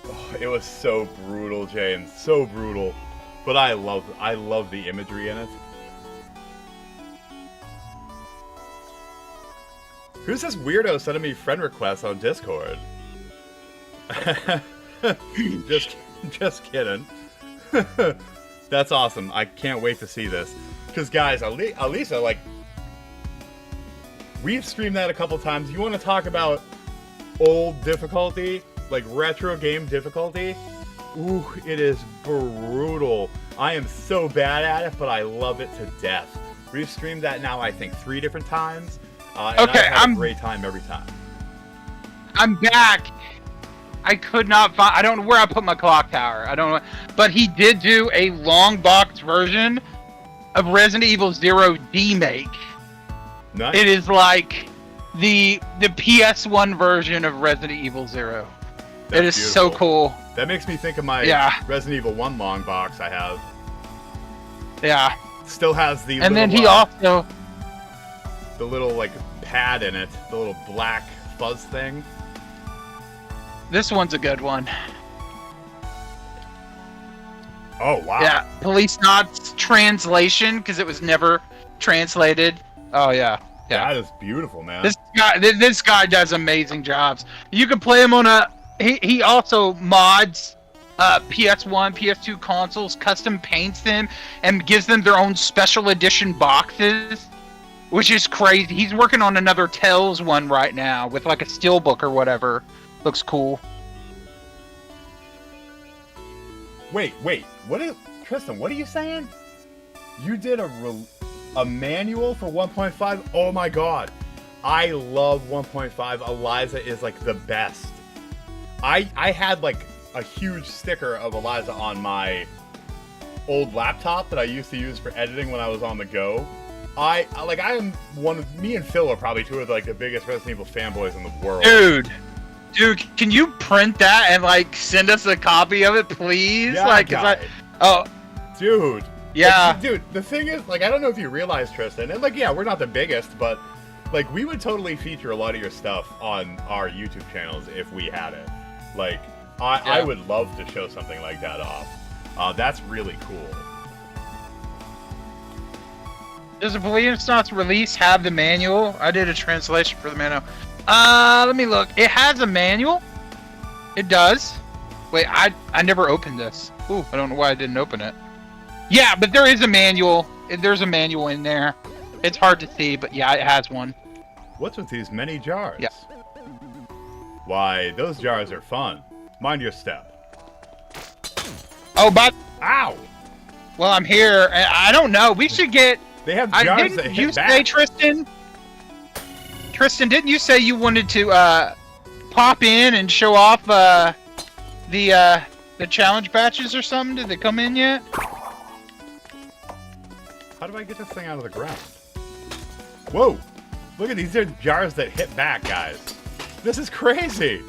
Oh, it was so brutal, James. So brutal. But I love the imagery in it. Who's this weirdo sending me friend requests on Discord? just kidding. That's awesome. I can't wait to see this. Because guys, Alisa, like, we've streamed that a couple times. You want to talk about old difficulty? Like retro game difficulty? Ooh, it is brutal. I am so bad at it, but I love it to death. We've streamed that now, I think, 3 different times. And okay, I've had a great time every time. I'm back. I could not find. I don't know where I put my clock tower. I don't know, but he did do a long box version of Resident Evil 0 remake. Nice. It is like the PS1 version of Resident Evil 0. That's it is beautiful. so cool. That makes me think of my Resident Evil 1 long box I have. Yeah. Still has the and little, then he also the little like pad in it, the little black fuzz thing. This one's a good one. Oh wow. Yeah, Police Knots translation because it was never translated. Oh yeah. Yeah. That is beautiful, man. This guy does amazing jobs. You can play him on a. He also mods PS1, PS2 consoles, custom paints them, and gives them their own special edition boxes, which is crazy. He's working on another Tales one right now with like a steelbook or whatever. Looks cool. Wait. Tristan, what are you saying? You did a manual for 1.5? Oh my god. I love 1.5. Eliza is like the best. I had like a huge sticker of Eliza on my old laptop that I used to use for editing when I was on the go. I am me and Phil are probably 2 of like the biggest Resident Evil fanboys in the world. Dude, can you print that and like send us a copy of it, please? Yeah, like, dude. Yeah. Like, dude, the thing is, like, I don't know if you realize, Tristan, and like, yeah, we're not the biggest, but like, we would totally feature a lot of your stuff on our YouTube channels if we had it. Like, I would love to show something like that off. That's really cool. Does the Police release have the manual? I did a translation for the manual. Let me look. It has a manual. It does. Wait, I never opened this. Ooh, I don't know why I didn't open it. Yeah, but there is a manual. There's a manual in there. It's hard to see, but yeah, it has one. What's with these many jars? Yeah. Why, those jars are fun. Mind your step. Oh, but... Ow! Well, I'm here. I don't know. We should get... They have jars that hit you back. say, Tristan? Tristan, didn't you say you wanted to pop in and show off the challenge patches or something? Did they come in yet? How do I get this thing out of the ground? Whoa! Look at these are jars that hit back, guys. This is crazy!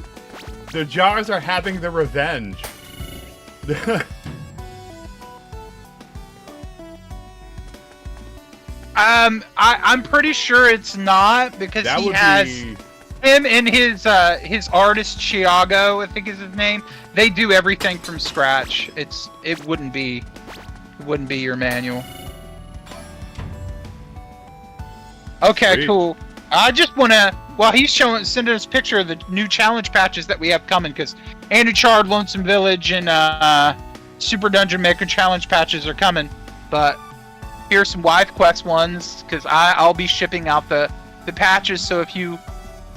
The jars are having their revenge. I'm pretty sure it's not because that he would has be... him and his artist Chiago, I think is his name. They do everything from scratch. It wouldn't be your manual. Okay, Sweet. cool. I just wanna while he's sending us a picture of the new challenge patches that we have coming because Anuchard, Lonesome Village, and Super Dungeon Maker challenge patches are coming, but. Here's some Wife Quest ones because I'll be shipping out the patches. So if you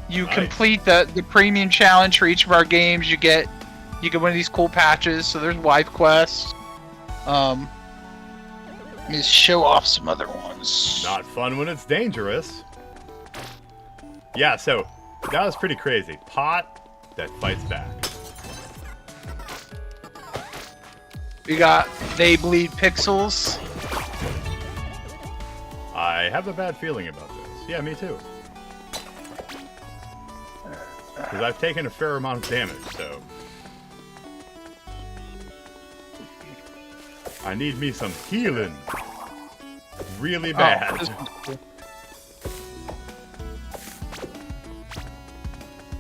Nice. complete the premium challenge for each of our games, you get one of these cool patches. So there's Wife Quest. Let me show off some other ones. Not fun when it's dangerous. Yeah, so that was pretty crazy. Pot that fights back. We got They Bleed Pixels. I have a bad feeling about this. Yeah, me too. Because I've taken a fair amount of damage, so... I need me some healing. Really bad. this one's cool.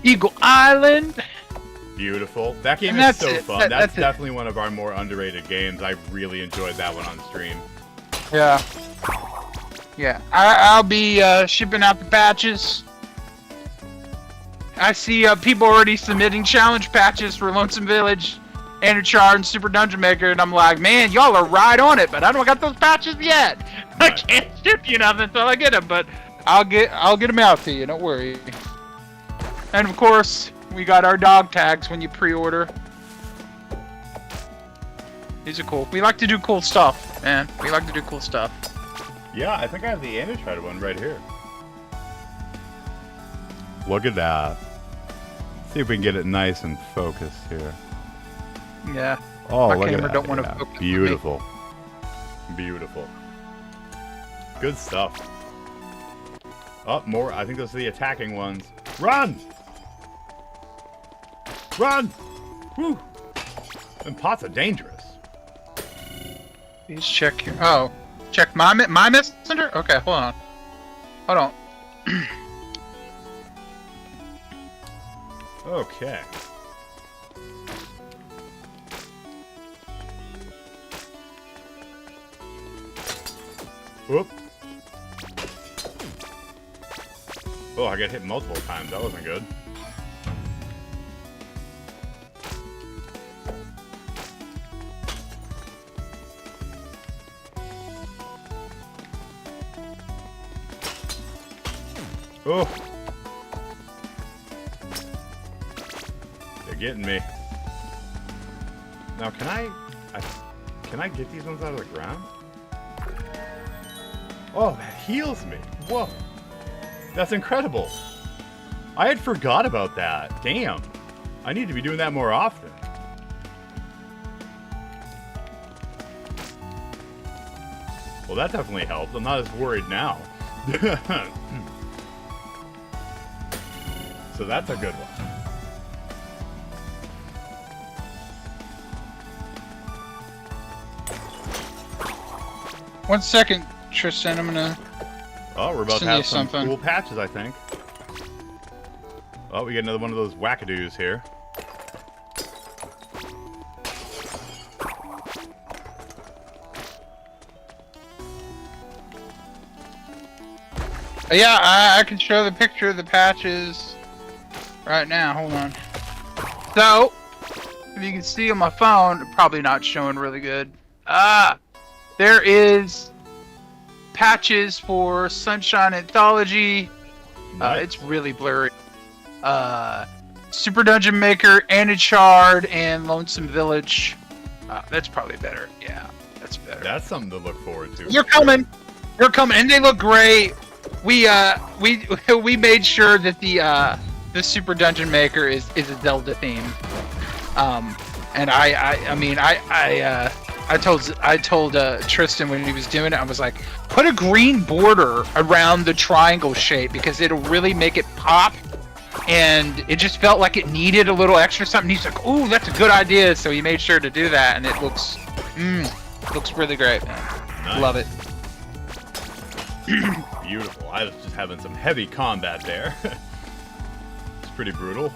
Eagle Island. Beautiful. That game And is so that's it. fun. That's That's it. definitely one of our more underrated games. I really enjoyed that one on stream. Yeah. Yeah, I'll be shipping out the patches. I see people already submitting challenge patches for Lonesome Village, Anuchard, and Super Dungeon Maker, and I'm like, man, y'all are right on it, but I don't got those patches yet. Right. I can't ship you nothing until I get them, but I'll get them out to you. Don't worry. And of course, we got our dog tags when you pre-order. These are cool. We like to do cool stuff, man. We like to do cool stuff. Yeah, I think I have the Anuchard one right here. Look at that. See if we can get it nice and focused here. Yeah. Oh, My look at camera that. don't want to Yeah, focus. beautiful. Beautiful. Good stuff. Oh, more. I think those are the attacking ones. Run! Run! Woo! And pots are dangerous. Please check here. Oh, check my messenger. Okay, hold on. Hold on. Okay. Whoop. Oh, I got hit multiple times. That wasn't good. Oh. They're getting me. Now, can I get these ones out of the ground? Oh, that heals me. Whoa. That's incredible. I had forgot about that. Damn. I need to be doing that more often. Well, that definitely helped. I'm not as worried now. So that's a good one. 1 second, Tristan. I'm gonna. Oh, we're about to Send you have some something. cool patches, I think. Oh, we get another one of those wackadoos here. Yeah, I can show the picture of the patches right now. Hold on. So, if you can see on my phone, probably not showing really good. There is patches for Sunshine Anthology. Nice. It's really blurry. Super Dungeon Maker, Anuchard, and Lonesome Village. That's probably better. Yeah, that's better. That's something to look forward to. They're coming. They're coming, and they look great. We made sure that the Super Dungeon Maker is a Zelda theme. And I told Tristan when he was doing it, I was like, put a green border around the triangle shape because it'll really make it pop. And it just felt like it needed a little extra something. He's like, "Ooh, that's a good idea." So he made sure to do that, and it looks really great. Nice. Love it. Beautiful. I was just having some heavy combat there. It's pretty brutal.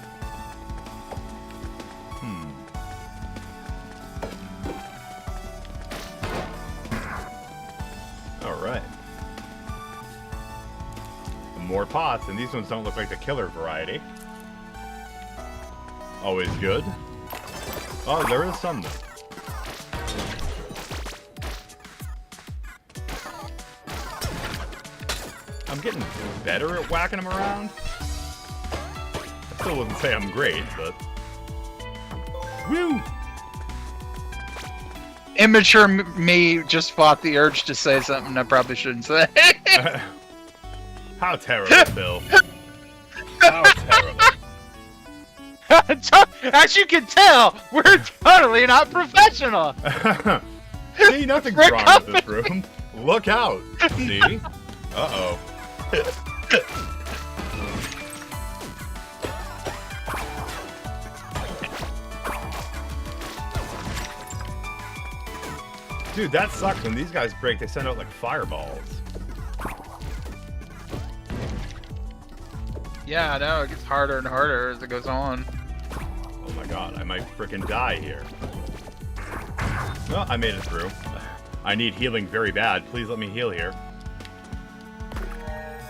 Alright. More pots, and these ones don't look like the killer variety. Always good. Oh, there is some though. I'm getting better at whacking them around. I still wouldn't say I'm great, but... Woo! Immature me just fought the urge to say something I probably shouldn't say. How terrible, Phil. How terrible. As you can tell, we're totally not professional. See, nothing's wrong with this room. Look out. See? Uh-oh. Dude, that sucks. When these guys break, they send out like fireballs. Yeah, I know. It gets harder and harder as it goes on. Oh my god, I might frickin' die here. Well, I made it through. I need healing very bad. Please let me heal here.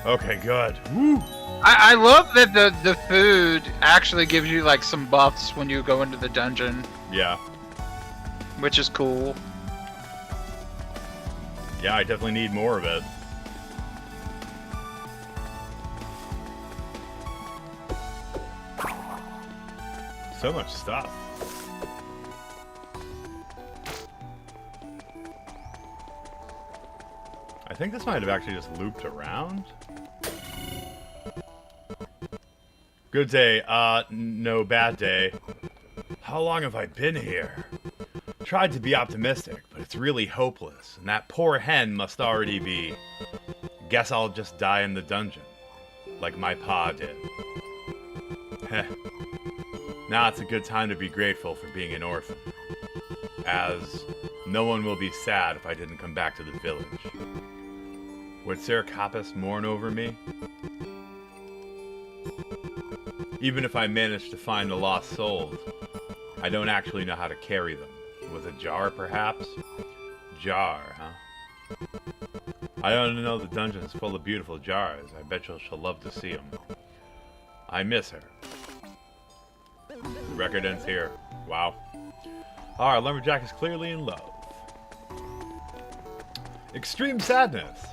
Okay, good. Woo! I love that the food actually gives you like some buffs when you go into the dungeon. Yeah. Which is cool. Yeah, I definitely need more of it. So much stuff. I think this might have actually just looped around. Good day. No, bad day. How long have I been here? Tried to be optimistic, but it's really hopeless, and that poor hen must already be. Guess I'll just die in the dungeon, like my pa did. Heh. Now it's a good time to be grateful for being an orphan, as no one will be sad if I didn't come back to the village. Would Seracopus mourn over me? Even if I manage to find the lost souls, I don't actually know how to carry them. With a jar, perhaps? Jar, huh? I don't know, the dungeon is full of beautiful jars. I bet she'll love to see them. I miss her. The record ends here. Wow. Our lumberjack is clearly in love. Extreme sadness.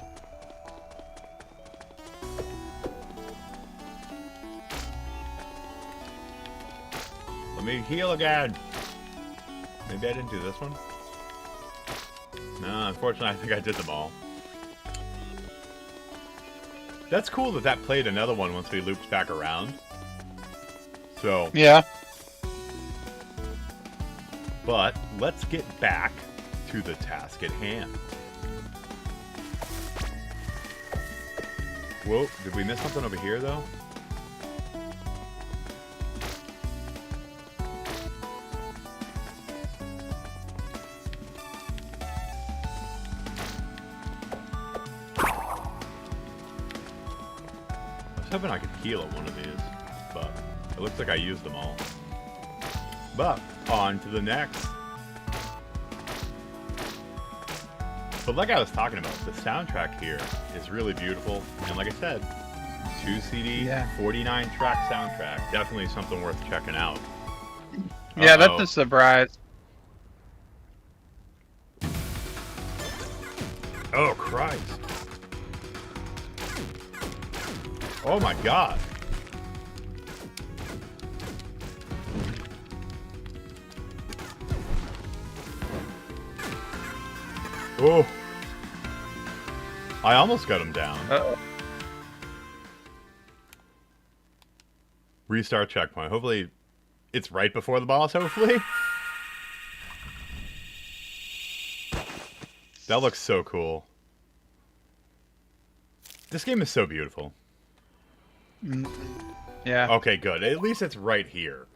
Let me heal again. Maybe I didn't do this one. No, unfortunately, I think I did them all. That's cool that that played another one once we looped back around. So... Yeah. But let's get back to the task at hand. Whoa, did we miss something over here, though? I was hoping I could heal at one of these, but it looks like I used them all. But, on to the next. But like I was talking about, the soundtrack here is really beautiful. And like I said, 2 CD, 49 track soundtrack. Definitely something worth checking out. Yeah, that's a surprise. Oh, Christ. Oh my God. Oh. I almost got him down. Uh-oh. Restart checkpoint. Hopefully it's right before the boss, hopefully. That looks so cool. This game is so beautiful. Yeah. Okay, good. At least it's right here.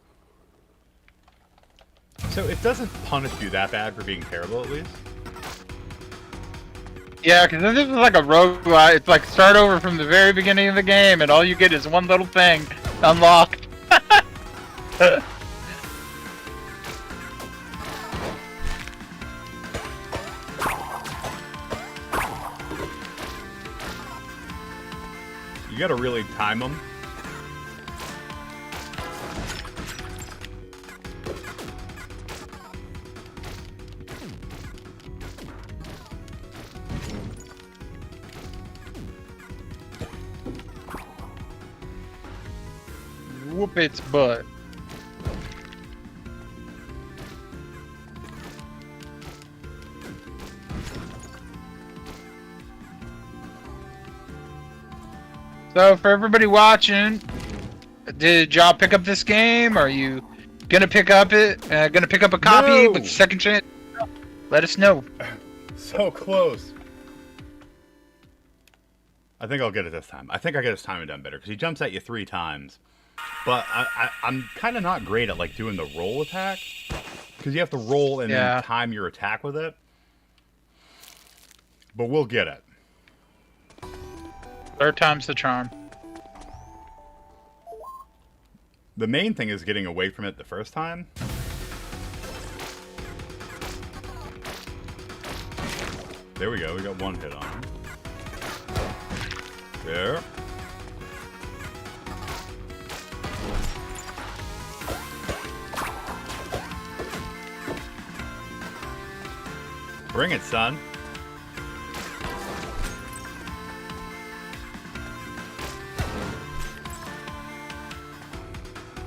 So it doesn't punish you that bad for being terrible, at least? Yeah, because this is like a roguelite. It's like start over from the very beginning of the game, and all you get is one little thing unlocked. You gotta really time them. Whoop its butt. So for everybody watching, did y'all pick up this game? Are you gonna pick up gonna pick up a copy No! with second chance? Let us know. So close. I think I'll get it this time. I think I get his timing done better because he jumps at you 3 times. But I'm kind of not great at like doing the roll attack because you have to roll and then time your attack with it. But we'll get it. Third time's the charm. The main thing is getting away from it the first time. There we go. We got 1 hit on him. There. Bring it, son.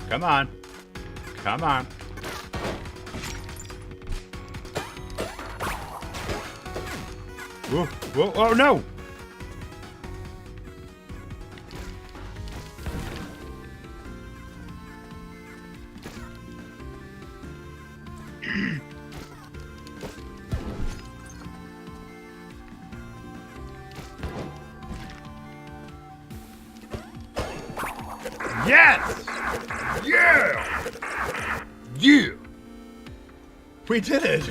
Come on. Come on. Whoa, whoa, oh no! Yes! Yeah! Yeah! We did it!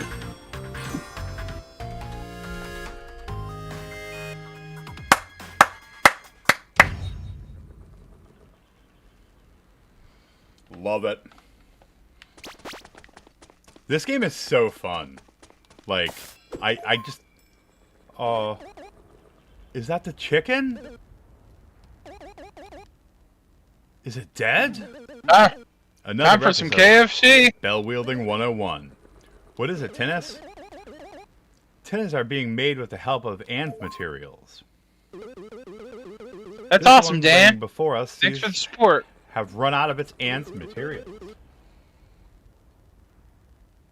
Love it. This game is so fun. Like, I just... is that the chicken? Is it dead? Another Time for some episode. KFC. Bell wielding 101. What is it, tennis? Tennis are being made with the help of ant materials. That's This awesome, one Dan. playing before us Thanks for the support. have run out of its ant materials.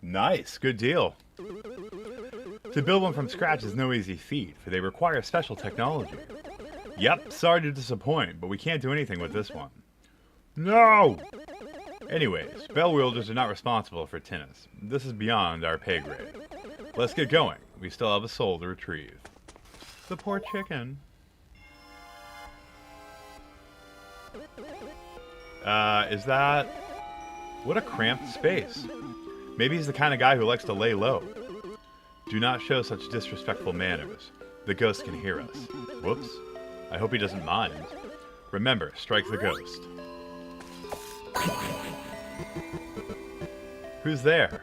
Nice, good deal. To build one from scratch is no easy feat, for they require special technology. Yep, sorry to disappoint, but we can't do anything with this one. No! Anyways, bell wielders are not responsible for tennis. This is beyond our pay grade. Let's get going. We still have a soul to retrieve. The poor chicken. Is that... What a cramped space. Maybe he's the kind of guy who likes to lay low. Do not show such disrespectful manners. The ghost can hear us. Whoops. I hope he doesn't mind. Remember, strike the ghost. Who's there?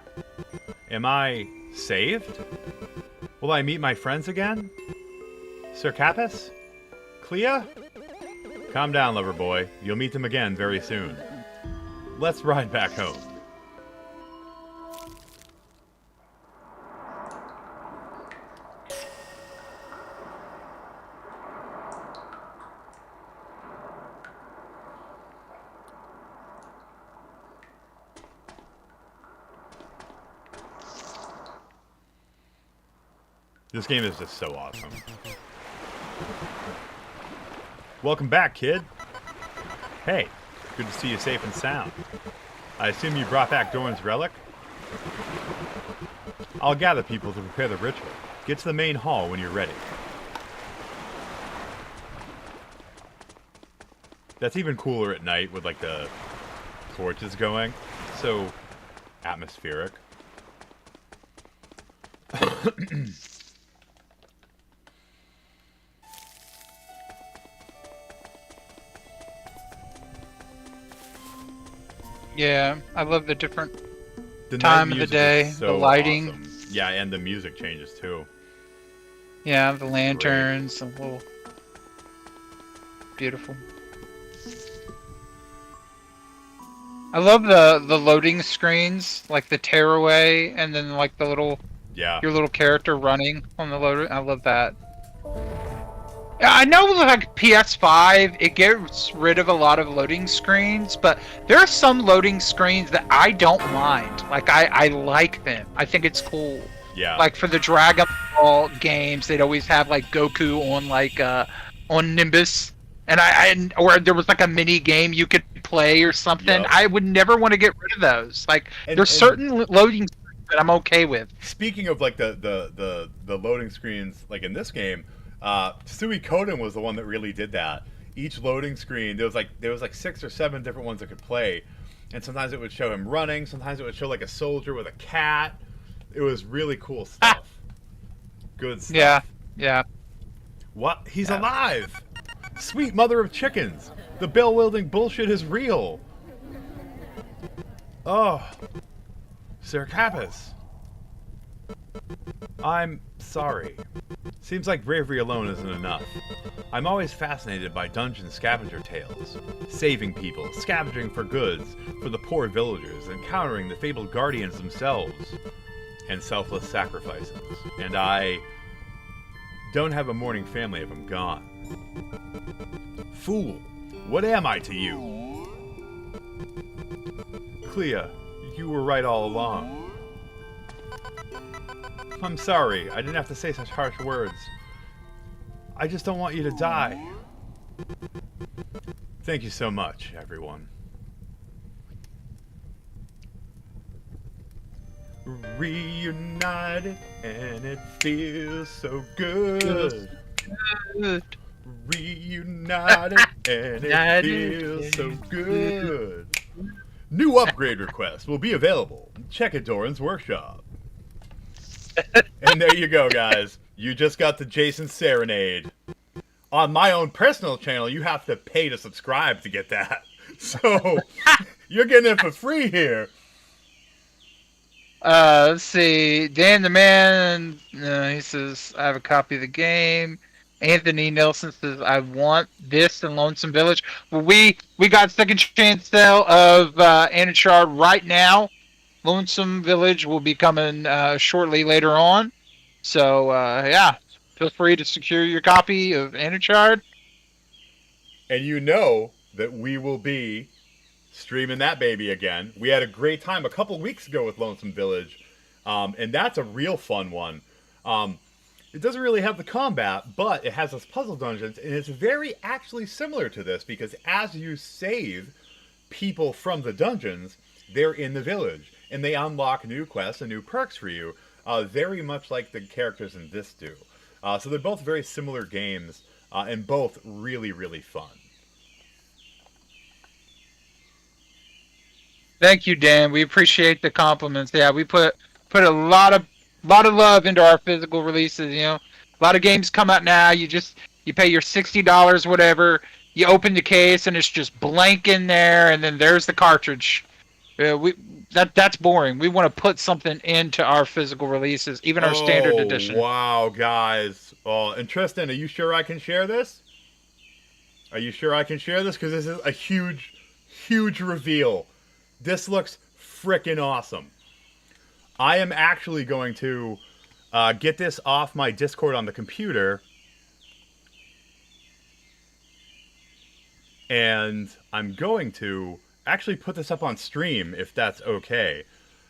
Am I saved? Will I meet my friends again? Sir Capus? Clea? Calm down, lover boy. You'll meet them again very soon. Let's ride back home. This game is just so awesome. Welcome back, kid. Hey, good to see you safe and sound. I assume you brought back Doran's relic? I'll gather people to prepare the ritual. Get to the main hall when you're ready. That's even cooler at night with like the torches going. So atmospheric. Yeah, I love the different The time night of the music day, is so the lighting. awesome. Yeah, and the music changes too. Yeah, the lanterns, the little beautiful. I love the loading screens, like the tearaway, and then like the little Yeah. your little character running on the loader. I love that. Yeah, I know like PS5, it gets rid of a lot of loading screens, but there are some loading screens that I don't mind. Like I like them. I think it's cool. Yeah. Like for the Dragon Ball games, they'd always have like Goku on like on Nimbus, and or there was like a mini game you could play or something. Yep. I would never want to get rid of those. Like there's certain loading screens that I'm okay with. Speaking of like the loading screens, like in this game, Suikoden was the one that really did that. Each loading screen, there was like 6 or 7 different ones that could play, and sometimes it would show him running, sometimes it would show like a soldier with a cat. It was really cool stuff. Good stuff. Yeah, yeah. What? He's alive! Sweet mother of chickens! The bell-wielding bullshit is real! Oh. Sir Capus. I'm sorry. Seems like bravery alone isn't enough. I'm always fascinated by dungeon scavenger tales. Saving people, scavenging for goods, for the poor villagers, encountering the fabled guardians themselves, and selfless sacrifices. And I don't have a mourning family if I'm gone. Fool, what am I to you? Clea, you were right all along. I'm sorry, I didn't have to say such harsh words. I just don't want you to die. Thank you so much, everyone. Reunited, and it feels so good. Reunited, and it feels so good. New upgrade requests will be available. Check at Doran's workshop. And there you go, guys. You just got the Jason Serenade. On my own personal channel, you have to pay to subscribe to get that. So, you're getting it for free here. Let's see. Dan the Man, he says, I have a copy of the game. Anthony Nelson says, I want this in Lonesome Village. Well, we got second chance sale of Anuchard right now. Lonesome Village will be coming shortly later on. So, yeah, feel free to secure your copy of Anuchard. And you know that we will be streaming that baby again. We had a great time a couple weeks ago with Lonesome Village, and that's a real fun one. It doesn't really have the combat, but it has those puzzle dungeons, and it's very actually similar to this, because as you save people from the dungeons, they're in the village, and they unlock new quests and new perks for you, very much like the characters in this do. So they're both very similar games, and both really, really fun. Thank you, Dan. We appreciate the compliments. Yeah, we put a lot of love into our physical releases. You know, a lot of games come out now. You pay your $60, whatever. You open the case and it's just blank in there, and then there's the cartridge. that's boring. We want to put something into our physical releases, even our standard Oh, edition. wow, guys. Oh, and Tristan, are you sure I can share this? Are you sure I can share this? Because this is a huge, huge reveal. This looks freaking awesome. I am actually going to get this off my Discord on the computer. And I'm going to actually put this up on stream if that's okay.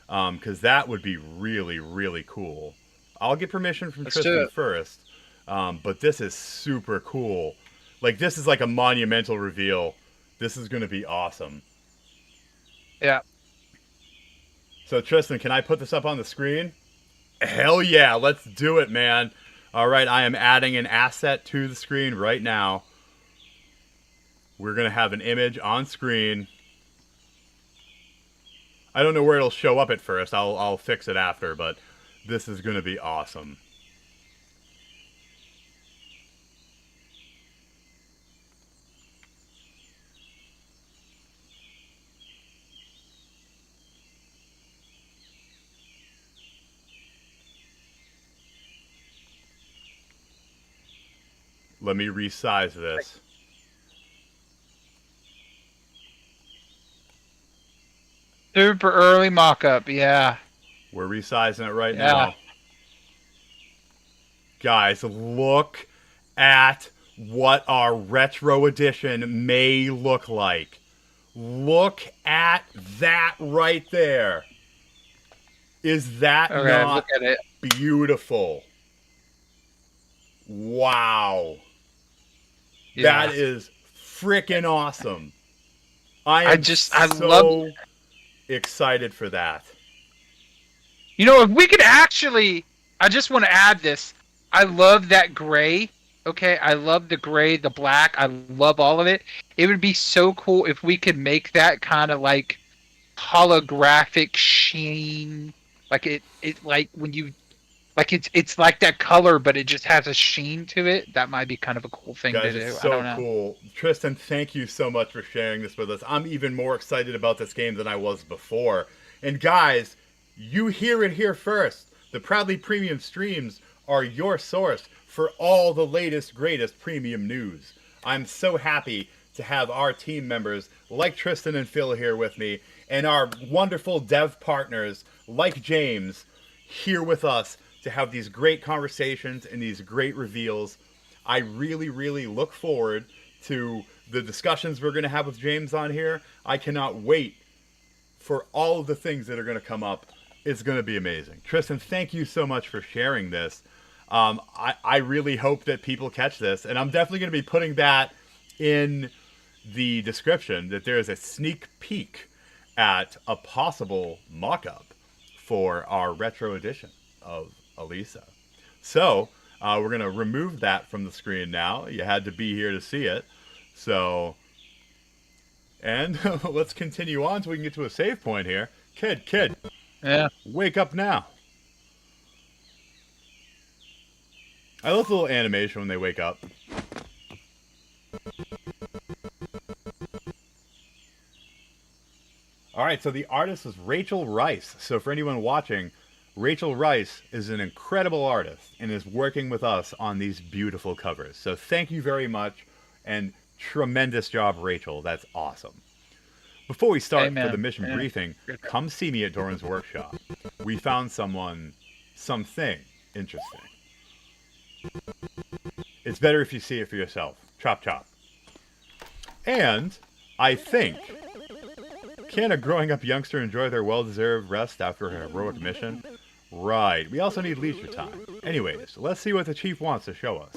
Because that would be really, really cool. I'll get permission from Let's do Tristan it. first. But this is super cool. Like, this is like a monumental reveal. This is going to be awesome. Yeah. So, Tristan, can I put this up on the screen? Hell yeah, let's do it, man. All right, I am adding an asset to the screen right now. We're going to have an image on screen. I don't know where it'll show up at first. I'll fix it after, but this is going to be awesome. Let me resize this. Super early mock-up, yeah. We're resizing it right Yeah. now. Guys, look at what our retro edition may look like. Look at that right there. Is that Okay, not look at it. beautiful? Wow. Yeah. That is freaking awesome. I I am so love- excited for that. You know, if we could actually, I just want to add this. I love that gray. Okay, I love the gray, the black. I love all of it. It would be so cool if we could make that kind of like holographic sheen. Like it like when you, like it's like that color, but it just has a sheen to it. That might be kind of a cool thing Guys, to do. it's I don't so know. cool. Tristan, thank you so much for sharing this with us. I'm even more excited about this game than I was before. And guys, you hear it here first. The Proudly Premium streams are your source for all the latest, greatest premium news. I'm so happy to have our team members like Tristan and Phil here with me, and our wonderful dev partners like James here with us to have these great conversations and these great reveals. I really, really look forward to the discussions we're going to have with James on here. I cannot wait for all of the things that are going to come up. It's going to be amazing. Tristan, thank you so much for sharing this. I really hope that people catch this, and I'm definitely going to be putting that in the description, that there is a sneak peek at a possible mock-up for our retro edition of Elisa. So we're going to remove that from the screen now. You had to be here to see it. So, and let's continue on so we can get to a save point here. Kid, Yeah. wake up now. I love the little animation when they wake up. All right, so the artist is Rachel Rice. So for anyone watching, Rachel Rice is an incredible artist and is working with us on these beautiful covers. So thank you very much, and tremendous job, Rachel. That's awesome. Before we start Amen. for the mission Yeah. briefing, come see me at Doran's workshop. We found something interesting. It's better if you see it for yourself. Chop, chop. And I think, can a growing up youngster enjoy their well-deserved rest after a heroic mission? Right. We also need leisure time. Anyways, let's see what the chief wants to show us.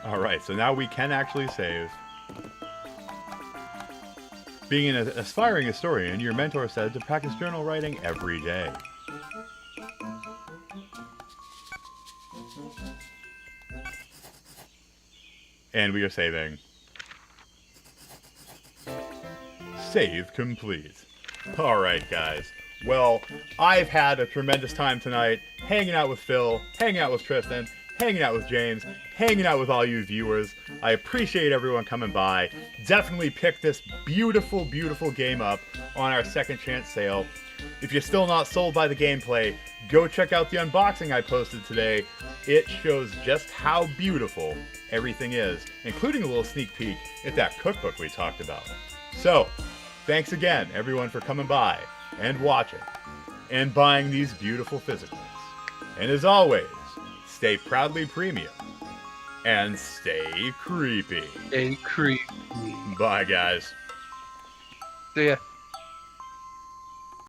Alright, so now we can actually save. Being an aspiring historian, your mentor said to practice journal writing every day. And we are saving. Save complete. Alright, guys. Well, I've had a tremendous time tonight hanging out with Phil, hanging out with Tristan, hanging out with James, hanging out with all you viewers. I appreciate everyone coming by. Definitely pick this beautiful, beautiful game up on our second chance sale. If you're still not sold by the gameplay, go check out the unboxing I posted today. It shows just how beautiful everything is, including a little sneak peek at that cookbook we talked about. So, thanks again, everyone, for coming by and watching and buying these beautiful physicals. And as always, stay proudly premium and stay creepy. Stay creepy. Bye, guys. See ya.